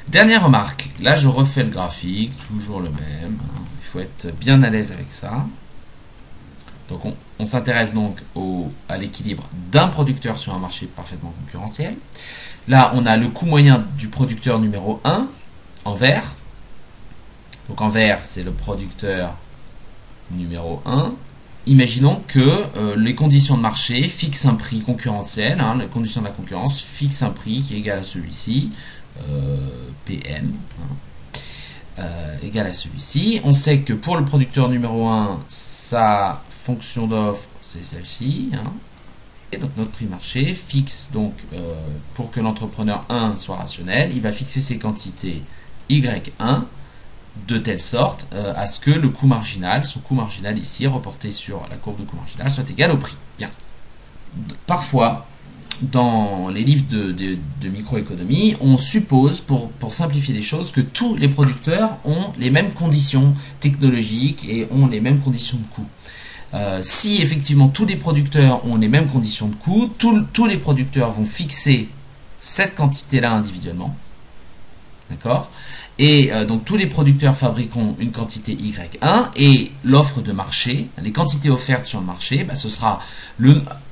Dernière remarque, là je refais le graphique, toujours le même, hein. Il faut être bien à l'aise avec ça. Donc on s'intéresse donc à l'équilibre d'un producteur sur un marché parfaitement concurrentiel. Là on a le coût moyen du producteur numéro 1 en vert. Donc en vert c'est le producteur numéro 1. Imaginons que les conditions de marché fixent un prix concurrentiel, hein, les conditions de la concurrence fixent un prix qui est égal à celui-ci, PM, hein, égal à celui-ci. On sait que pour le producteur numéro 1, sa fonction d'offre, c'est celle-ci. Hein. Et donc notre prix marché fixe, donc pour que l'entrepreneur 1 soit rationnel, il va fixer ses quantités Y1 de telle sorte à ce que le coût marginal, son coût marginal ici, reporté sur la courbe de coût marginal, soit égal au prix. Bien. Parfois, dans les livres de microéconomie, on suppose, pour simplifier les choses, que tous les producteurs ont les mêmes conditions technologiques et ont les mêmes conditions de coût. Si effectivement tous les producteurs ont les mêmes conditions de coût, tous les producteurs vont fixer cette quantité-là individuellement. D'accord ? Et donc tous les producteurs fabriqueront une quantité Y1 et l'offre de marché, les quantités offertes sur le marché, ce sera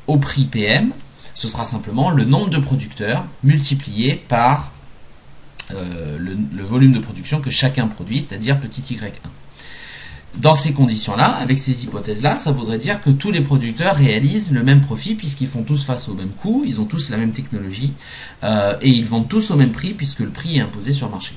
au prix PM, ce sera simplement le nombre de producteurs multiplié par le volume de production que chacun produit, c'est-à-dire petit y1. Dans ces conditions-là, avec ces hypothèses-là, ça voudrait dire que tous les producteurs réalisent le même profit puisqu'ils font tous face au même coût, ils ont tous la même technologie et ils vendent tous au même prix puisque le prix est imposé sur le marché.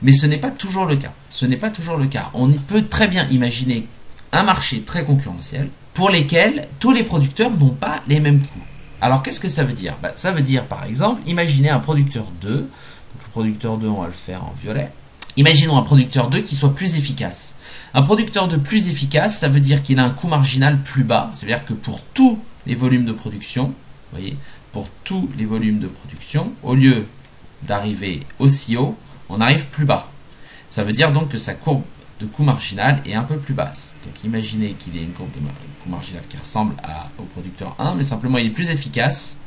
Mais ce n'est pas toujours le cas. Ce n'est pas toujours le cas. On peut très bien imaginer un marché très concurrentiel pour lesquels tous les producteurs n'ont pas les mêmes coûts. Alors qu'est-ce que ça veut dire ? Ça veut dire par exemple, imaginez un producteur 2, donc le producteur 2 on va le faire en violet, imaginons un producteur 2 qui soit plus efficace. Un producteur 2 plus efficace, ça veut dire qu'il a un coût marginal plus bas, c'est-à-dire que pour tous les volumes de production, vous voyez, pour tous les volumes de production, au lieu d'arriver aussi haut, on arrive plus bas. Ça veut dire donc que sa courbe de coût marginal est un peu plus basse. Donc imaginez qu'il ait une courbe de coût marginal qui ressemble au producteur 1, mais simplement il est plus efficace,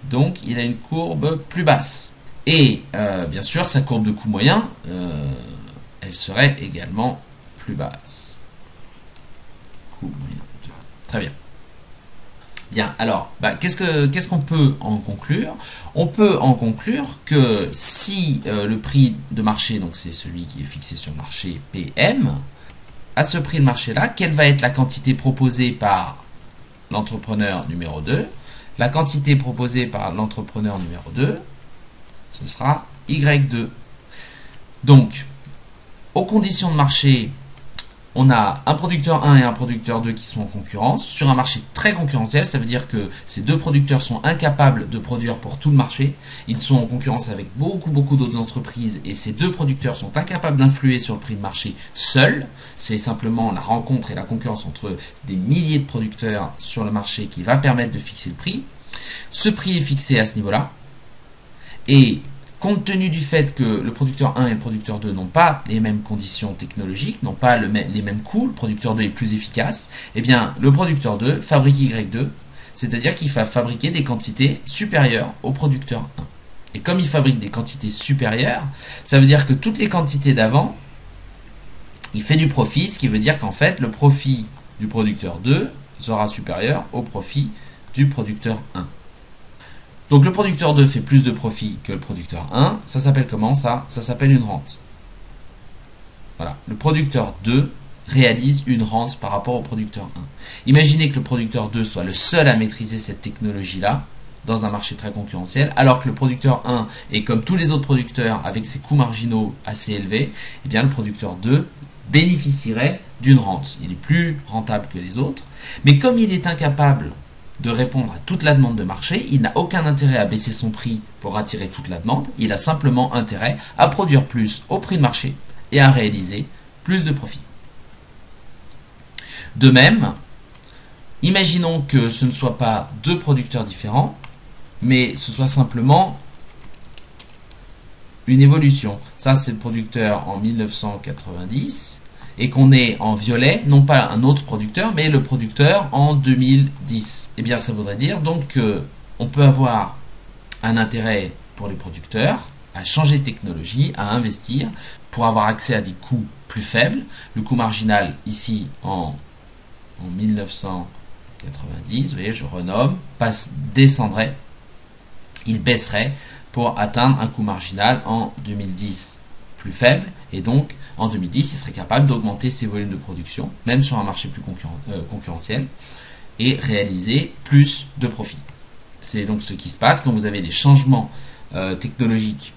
donc il a une courbe plus basse. Et bien sûr, sa courbe de coût moyen, elle serait également plus basse. Coût moyen. Très bien. Bien, alors, qu'est-ce qu'on peut en conclure ? On peut en conclure que si le prix de marché, donc c'est celui qui est fixé sur le marché PM, à ce prix de marché-là, quelle va être la quantité proposée par l'entrepreneur numéro 2 ? La quantité proposée par l'entrepreneur numéro 2, ce sera Y2. Donc, aux conditions de marché, on a un producteur 1 et un producteur 2 qui sont en concurrence. Sur un marché très concurrentiel, ça veut dire que ces deux producteurs sont incapables de produire pour tout le marché. Ils sont en concurrence avec beaucoup d'autres entreprises et ces deux producteurs sont incapables d'influer sur le prix de marché seuls. C'est simplement la rencontre et la concurrence entre des milliers de producteurs sur le marché qui va permettre de fixer le prix. Ce prix est fixé à ce niveau-là. Et compte tenu du fait que le producteur 1 et le producteur 2 n'ont pas les mêmes conditions technologiques, n'ont pas les mêmes coûts, le producteur 2 est plus efficace, eh bien le producteur 2 fabrique Y2, c'est-à-dire qu'il va fabriquer des quantités supérieures au producteur 1. Et comme il fabrique des quantités supérieures, ça veut dire que toutes les quantités d'avant, il fait du profit, ce qui veut dire qu'en fait le profit du producteur 2 sera supérieur au profit du producteur 1. Donc le producteur 2 fait plus de profit que le producteur 1. Ça s'appelle comment ça ? Ça s'appelle une rente. Voilà. Le producteur 2 réalise une rente par rapport au producteur 1. Imaginez que le producteur 2 soit le seul à maîtriser cette technologie-là dans un marché très concurrentiel, alors que le producteur 1 est comme tous les autres producteurs avec ses coûts marginaux assez élevés, eh bien le producteur 2 bénéficierait d'une rente. Il est plus rentable que les autres, mais comme il est incapable de répondre à toute la demande de marché, il n'a aucun intérêt à baisser son prix pour attirer toute la demande, il a simplement intérêt à produire plus au prix de marché et à réaliser plus de profit. De même, imaginons que ce ne soit pas deux producteurs différents, mais ce soit simplement une évolution. Ça, c'est le producteur en 1990, et qu'on ait en violet, non pas un autre producteur, mais le producteur en 2010. Eh bien, ça voudrait dire donc qu'on peut avoir un intérêt pour les producteurs, à changer de technologie, à investir pour avoir accès à des coûts plus faibles. Le coût marginal ici en 1990, vous voyez, je renomme, descendrait, il baisserait pour atteindre un coût marginal en 2010 plus faible, et donc en 2010 il serait capable d'augmenter ses volumes de production, même sur un marché plus concurrentiel, et réaliser plus de profit. C'est donc ce qui se passe quand vous avez des changements technologiques